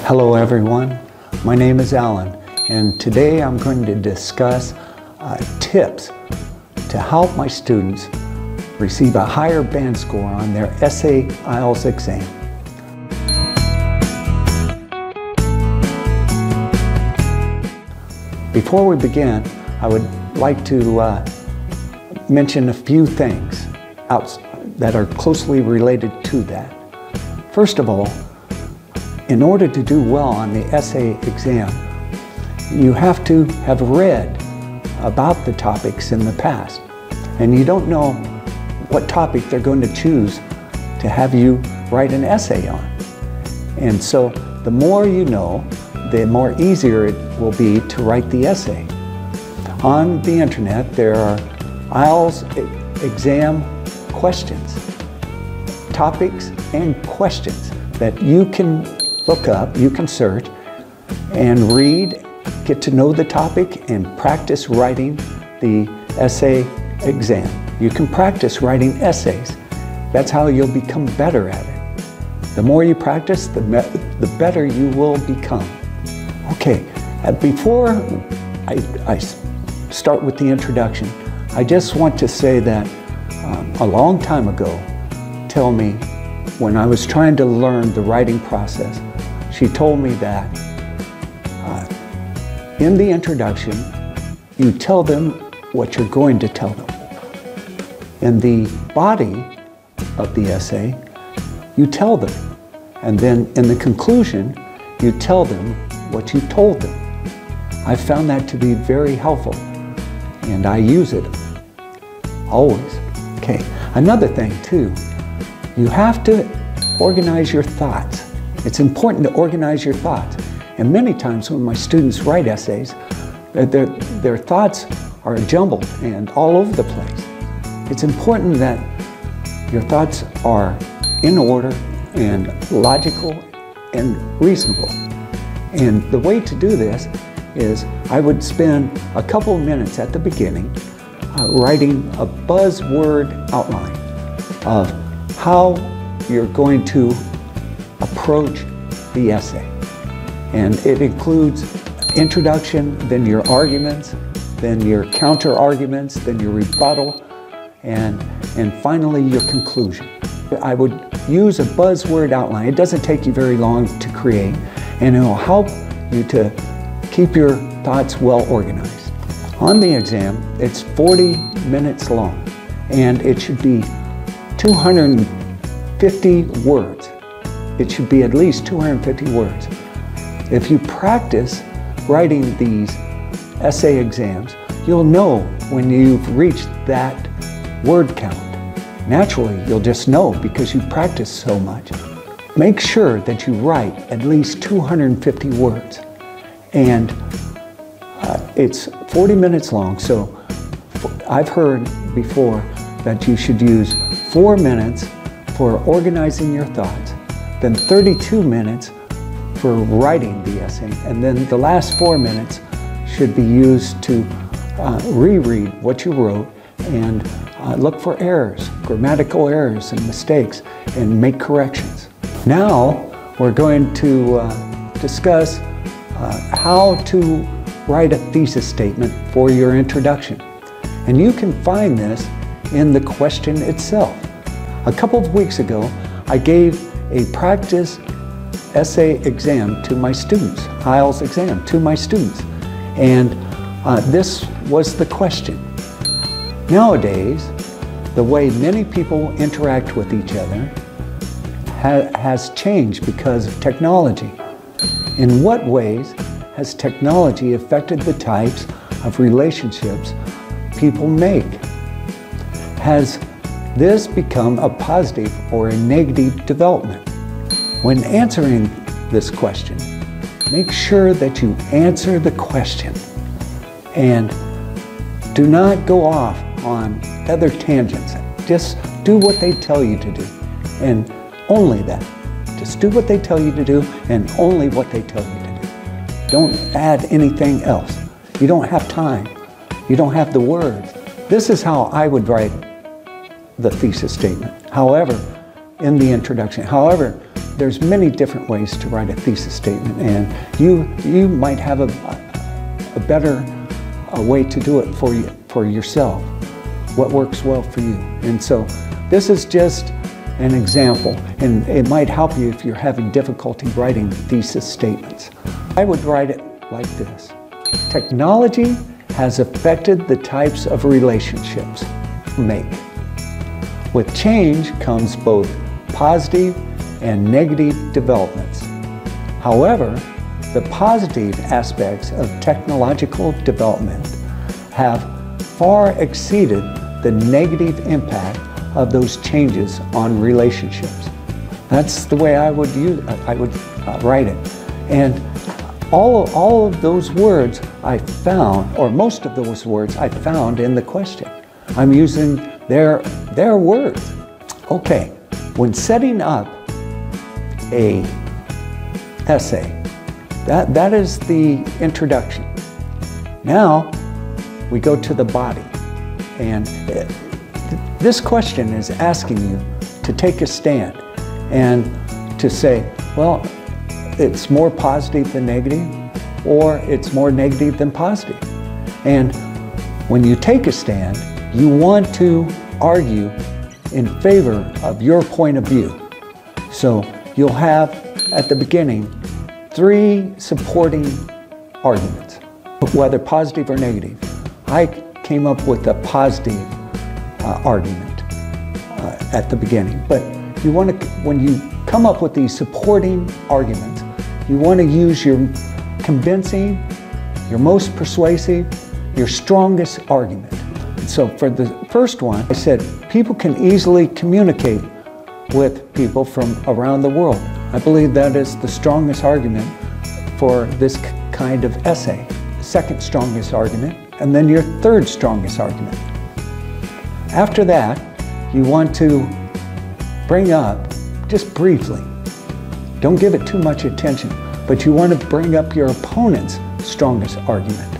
Hello everyone, my name is Alan, and today I'm going to discuss tips to help my students receive a higher band score on their essay IELTS exam. Before we begin, I would like to mention a few things that are closely related to that. First of all, in order to do well on the essay exam, you have to have read about the topics in the past. And you don't know what topic they're going to choose to have you write an essay on. And so the more you know, the more easier it will be to write the essay. On the internet, there are IELTS exam questions, topics and questions that you can look up, you can search and read, get to know the topic and practice writing the essay exam. You can practice writing essays. That's how you'll become better at it. The more you practice, the better you will become. Okay, before I start with the introduction, I just want to say that a long time ago, tell me, when I was trying to learn the writing process, she told me that in the introduction, you tell them what you're going to tell them. In the body of the essay, you tell them. And then in the conclusion, you tell them what you told them. I found that to be very helpful, and I use it always. Okay, another thing too, you have to organize your thoughts. It's important to organize your thoughts. And many times when my students write essays, their thoughts are jumbled and all over the place. It's important that your thoughts are in order and logical and reasonable. And the way to do this is I would spend a couple of minutes at the beginning writing a buzzword outline of how you're going to approach the essay. And it includes introduction, then your arguments, then your counter arguments, then your rebuttal, and finally your conclusion. I would use a buzzword outline. It doesn't take you very long to create, and it will help you to keep your thoughts well organized. On the exam, it's 40 minutes long, and it should be 250 words. It should be at least 250 words. If you practice writing these essay exams, you'll know when you've reached that word count. Naturally, you'll just know because you practice so much. Make sure that you write at least 250 words. And it's 40 minutes long, so I've heard before that you should use 4 minutes for organizing your thoughts, then 32 minutes for writing the essay, and then the last 4 minutes should be used to reread what you wrote and look for errors, grammatical errors and mistakes, and make corrections. Now we're going to discuss how to write a thesis statement for your introduction. And you can find this in the question itself. A couple of weeks ago, I gave a practice essay exam to my students, IELTS exam to my students. And this was the question. Nowadays, the way many people interact with each other has changed because of technology. In what ways has technology affected the types of relationships people make? Has this become a positive or a negative development? When answering this question, make sure that you answer the question and do not go off on other tangents. Just do what they tell you to do, and only that. Just do what they tell you to do and only what they tell you to do. Don't add anything else. You don't have time. You don't have the words. This is how I would write the thesis statement. However, in the introduction. However, there's many different ways to write a thesis statement, and you might have a better way to do it for yourself, what works well for you. And so this is just an example, and it might help you if you're having difficulty writing thesis statements. I would write it like this. Technology has affected the types of relationships we make. With change comes both positive and negative developments. However, the positive aspects of technological development have far exceeded the negative impact of those changes on relationships. That's the way I would write it. And all of those words I found, or most of those words I found in the question. I'm using their words. Okay, when setting up a essay, that is the introduction. Now we go to the body, and this question is asking you to take a stand and to say, well, it's more positive than negative, or it's more negative than positive. And when you take a stand, you want to argue in favor of your point of view. So you'll have, at the beginning, 3 supporting arguments, whether positive or negative. I came up with a positive argument at the beginning, but you want to, when you come up with these supporting arguments, you want to use your convincing, your most persuasive, your strongest argument. And so for the first one, I said people can easily communicate with people from around the world. I believe that is the strongest argument for this kind of essay. The second strongest argument, and then your third strongest argument. After that, you want to bring up, just briefly, don't give it too much attention, but you want to bring up your opponent's strongest argument.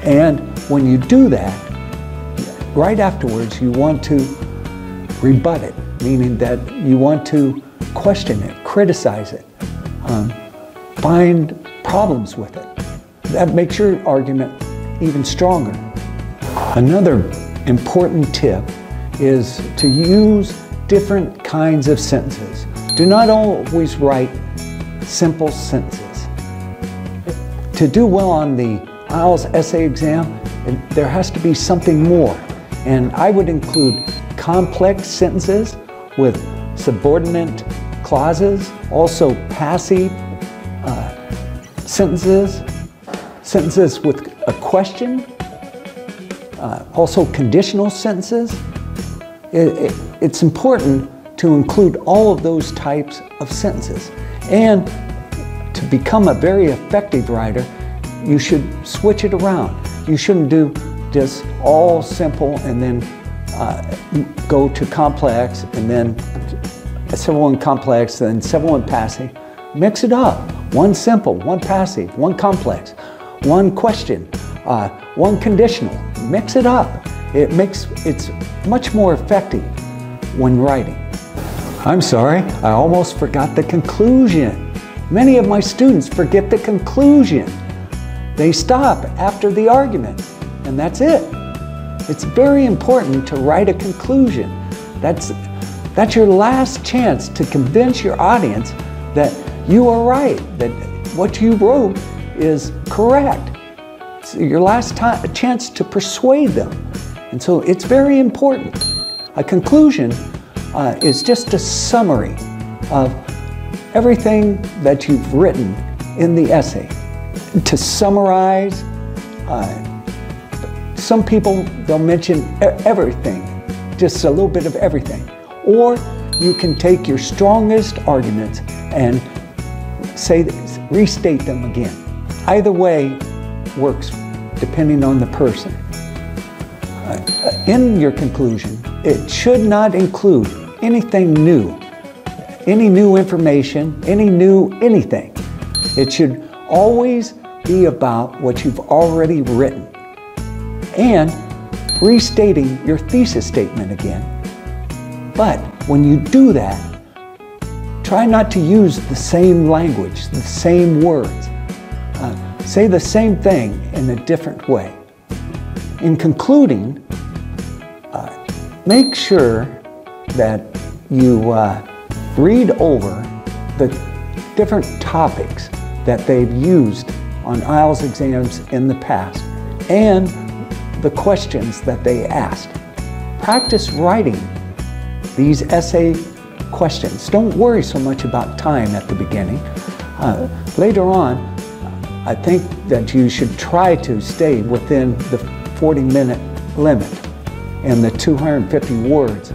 And when you do that, right afterwards, you want to rebut it, meaning that you want to question it, criticize it, find problems with it. That makes your argument even stronger. Another important tip is to use different kinds of sentences. Do not always write simple sentences. To do well on the IELTS essay exam, there has to be something more. And I would include complex sentences with subordinate clauses, also passive sentences, sentences with a question, also conditional sentences. It's important to include all of those types of sentences. And to become a very effective writer, you should switch it around. You shouldn't do just all simple and then go to complex and then several and complex and several and passive. Mix it up. One simple, one passive, one complex, one question, one conditional. Mix it up. It's much more effective when writing. I'm sorry, I almost forgot the conclusion. Many of my students forget the conclusion. They stop after the argument, and that's it. It's very important to write a conclusion. That's your last chance to convince your audience that you are right, that what you wrote is correct. It's your last chance to persuade them. And so it's very important. A conclusion is just a summary of everything that you've written in the essay. To summarize, some people, they'll mention everything, just a little bit of everything. Or you can take your strongest arguments and restate them again. Either way works depending on the person. In your conclusion, it should not include anything new, any new information, any new anything. It should always be about what you've already written and restating your thesis statement again. But when you do that, try not to use the same language, the same words. Say the same thing in a different way. In concluding, make sure that you read over the different topics that they've used on IELTS exams in the past and the questions that they asked. Practice writing these essay questions. Don't worry so much about time at the beginning. Later on, I think that you should try to stay within the 40-minute limit and the 250 words.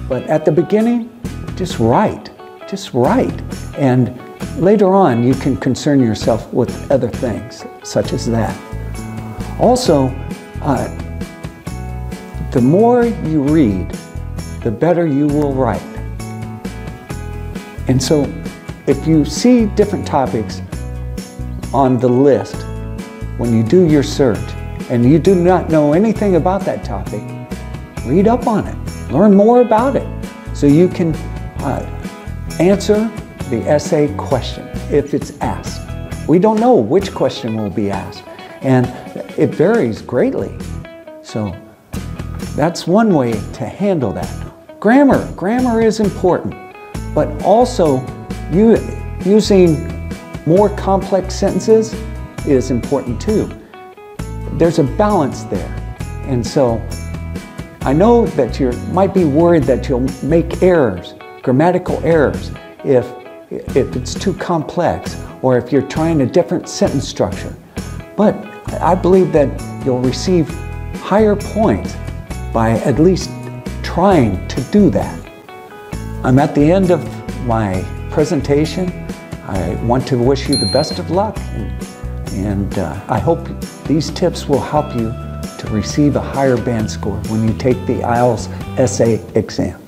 But at the beginning, just write. Just write. And later on, you can concern yourself with other things, such as that. Also, the more you read, the better you will write. And so, if you see different topics on the list when you do your search, and you do not know anything about that topic, read up on it. Learn more about it so you can answer the essay question if it's asked. We don't know which question will be asked, and it varies greatly. So that's one way to handle that. Grammar is important, but also using more complex sentences is important too. There's a balance there. And so I know that you might be worried that you'll make errors, grammatical errors, if it's too complex or if you're trying a different sentence structure. But I believe that you'll receive higher points by at least trying to do that. I'm at the end of my presentation. I want to wish you the best of luck, and I hope these tips will help you to receive a higher band score when you take the IELTS essay exam.